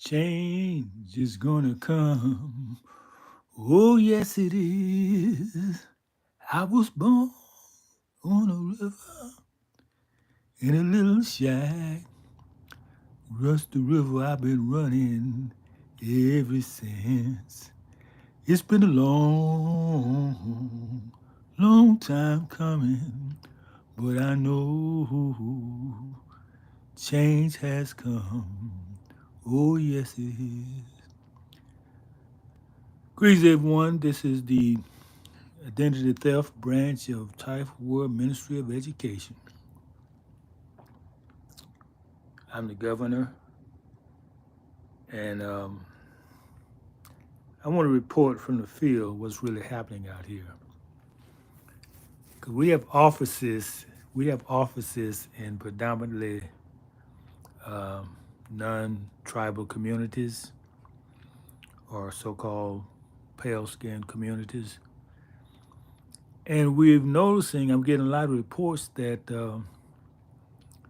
Change is gonna come. Oh, yes, it is. I was born on a river in a little shack. Rust the river I've been running ever since. It's been a long, long time coming, but I know change has come. Oh, yes, it is. Greetings, everyone. This is the Identity Theft Branch of Type World Ministry of Education. I'm the governor, and I want to report from the field what's really happening out here. 'Cause we have offices in predominantly non-tribal communities or so-called pale-skinned communities, and we're noticing. I'm getting a lot of reports that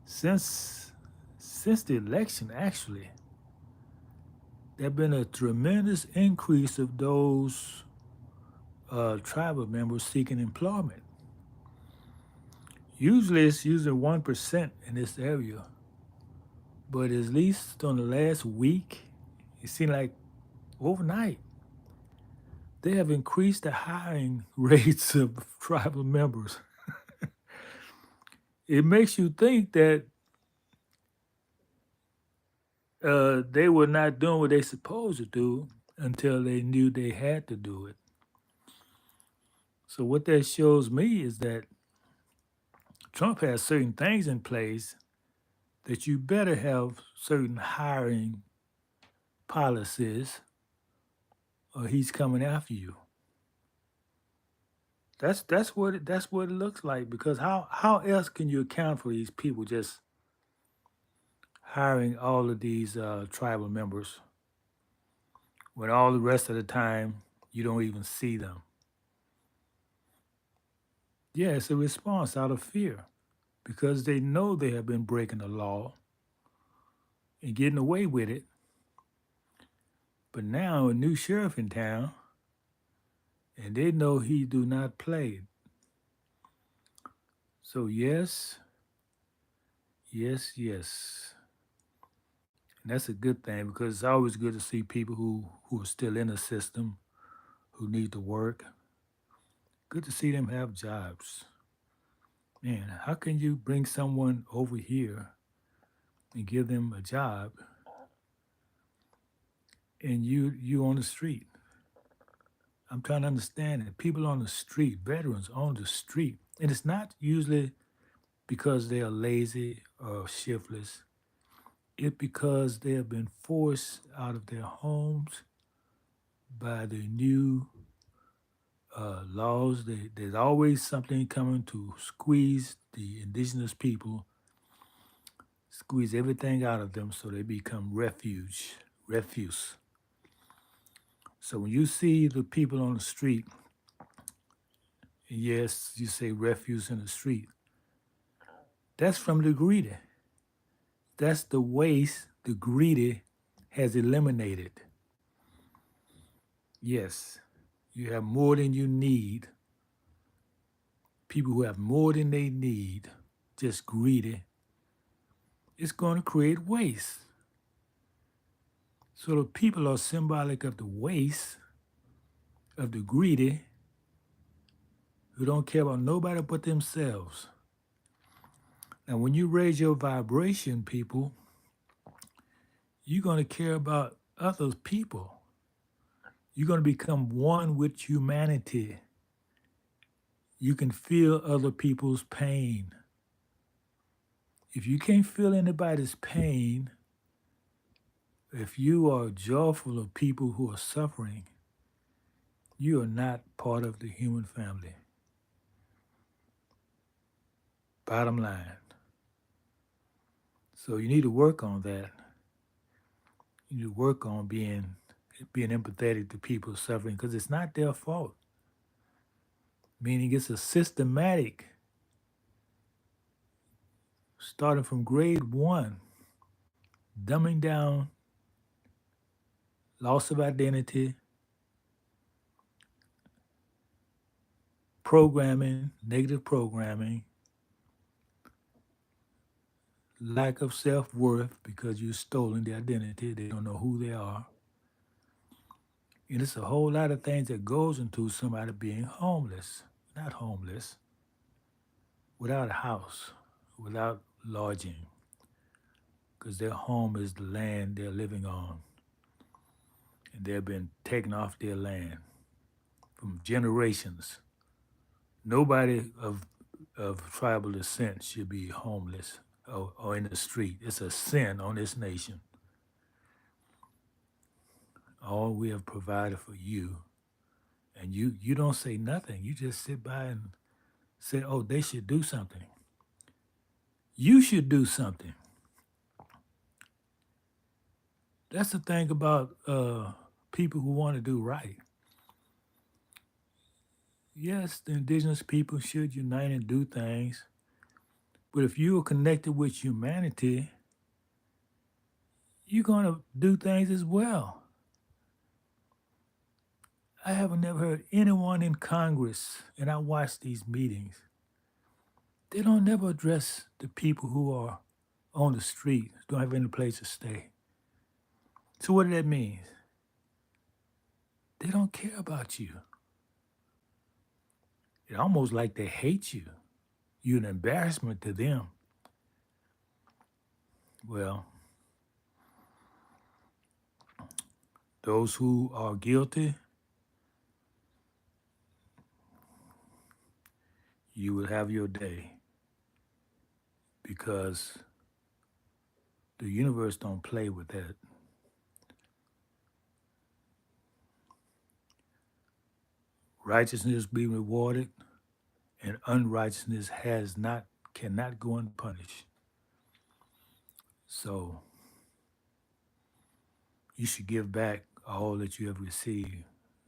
since since the election, actually, there's been a tremendous increase of those tribal members seeking employment. Usually, it's usually 1% in this area, but at least on the last week, it seemed like overnight they have increased the hiring rates of tribal members. It makes you think that they were not doing what they supposed to do until they knew they had to do it. So what that shows me is that Trump has certain things in place that you better have certain hiring policies or he's coming after you. That's what it looks like, because how else can you account for these people just hiring all of these tribal members when all the rest of the time you don't even see them? Yeah, it's a response out of fear because they know they have been breaking the law and getting away with it. But now a new sheriff in town, and they know he do not play. So yes, yes, yes. And that's a good thing because it's always good to see people who are still in the system, who need to work. Good to see them have jobs. Man, how can you bring someone over here and give them a job and you on the street? I'm trying to understand it. People on the street, veterans on the street. And it's not usually because they are lazy or shiftless. It's because they have been forced out of their homes by the new laws. There's always something coming to squeeze the indigenous people, squeeze everything out of them so they become refuse. So when you see the people on the street, and yes, you say refuse in the street, that's from the greedy. That's the waste the greedy has eliminated. Yes, you have more than you need. People who have more than they need, just greedy, it's going to create waste. So the people are symbolic of the waste, of the greedy, who don't care about nobody but themselves. Now, when you raise your vibration, people, you're going to care about other people. You're going to become one with humanity. You can feel other people's pain. If you can't feel anybody's pain, if you are joyful of people who are suffering, you are not part of the human family. Bottom line. So you need to work on that. You need to work on being empathetic to people suffering because it's not their fault. Meaning it's a systematic, starting from grade one, dumbing down loss of identity, programming, negative programming, lack of self-worth because you've stolen their identity. They don't know who they are. And it's a whole lot of things that goes into somebody being homeless. Not homeless, without a house, without lodging, because their home is the land they're living on. And they've been taken off their land from generations. Nobody of tribal descent should be homeless or in the street. It's a sin on this nation. All we have provided for you, and you don't say nothing. You just sit by and say, oh, they should do something. You should do something. That's the thing about people who want to do right. Yes, the indigenous people should unite and do things, but if you are connected with humanity, you're going to do things as well. I haven't never heard anyone in Congress, and I watch these meetings, they don't never address the people who are on the street, don't have any place to stay. So what does that mean? They don't care about you. It's almost like they hate you. You're an embarrassment to them. Well, those who are guilty, you will have your day because the universe don't play with that. Righteousness be rewarded, and unrighteousness cannot go unpunished. So you should give back all that you have received,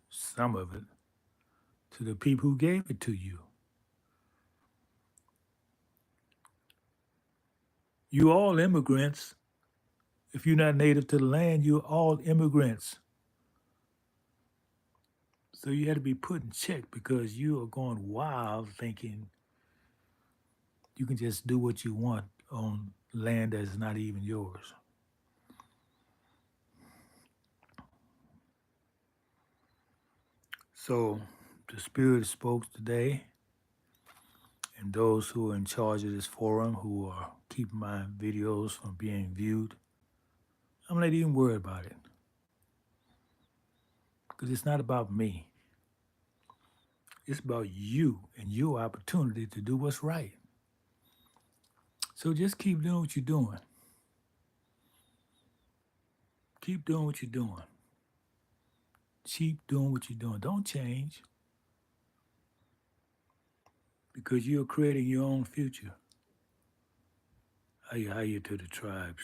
some of it, to the people who gave it to you. You all immigrants. If you're not native to the land, you're all immigrants. So you had to be put in check because you are going wild thinking you can just do what you want on land that is not even yours. So the Spirit spoke today, and those who are in charge of this forum who are keeping my videos from being viewed, I'm not even worried about it because it's not about me. It's about you and your opportunity to do what's right. So just keep doing what you're doing. Keep doing what you're doing. Keep doing what you're doing. Don't change because you're creating your own future. How you to the tribes.